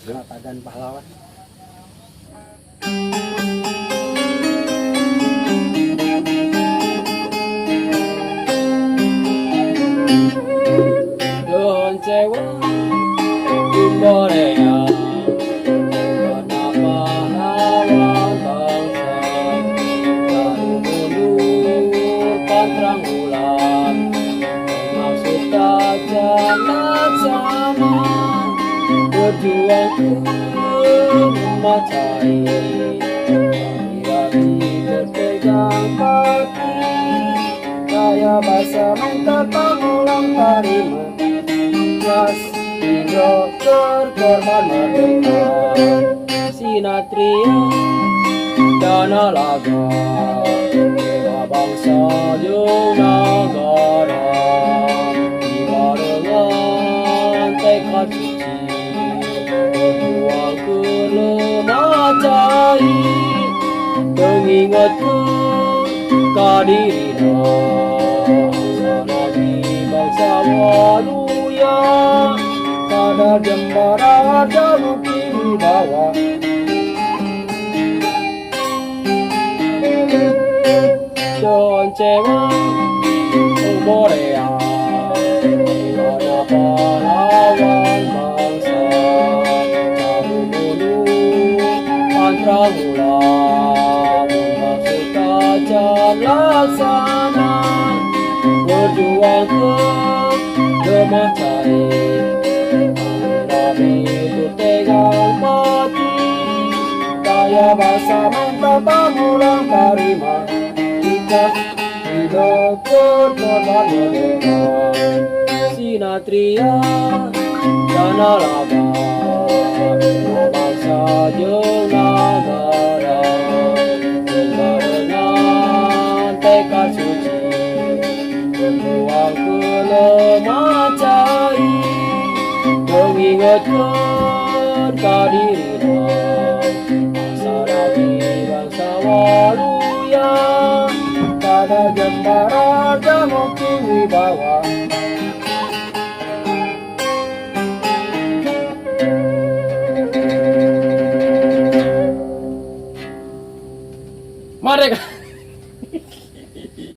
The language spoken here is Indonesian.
Tagan pahlawan. Don cewa Korea karena pahlawan bangsa baru menurunkan terang bulan maksud tak jalan sama berjuang memakai hari-hari berpegang hati kaya bahasa mental pengulang tarima ras hingga terkorban merdeka sinatria dan alaga bela bangsa jeung negara jiwa dengan tekad suci berjuang ke lemah cai mengingatkan kadirina sanagi bangsa waluya kadar jembara jauh kini bawa Don cewa Korea karena pahlawan bangsa baru menurunkan terang bulan maksud tak jalan laksana berjuang ke lemah cari kami bertegang mati kaya bahasa mantap pengulang tarima kita hidup berkorban merdeka sinatria dan alaga bela bangsa jeung negara hingga dengan tekad suci berjuang ke lemah cai mengingatkan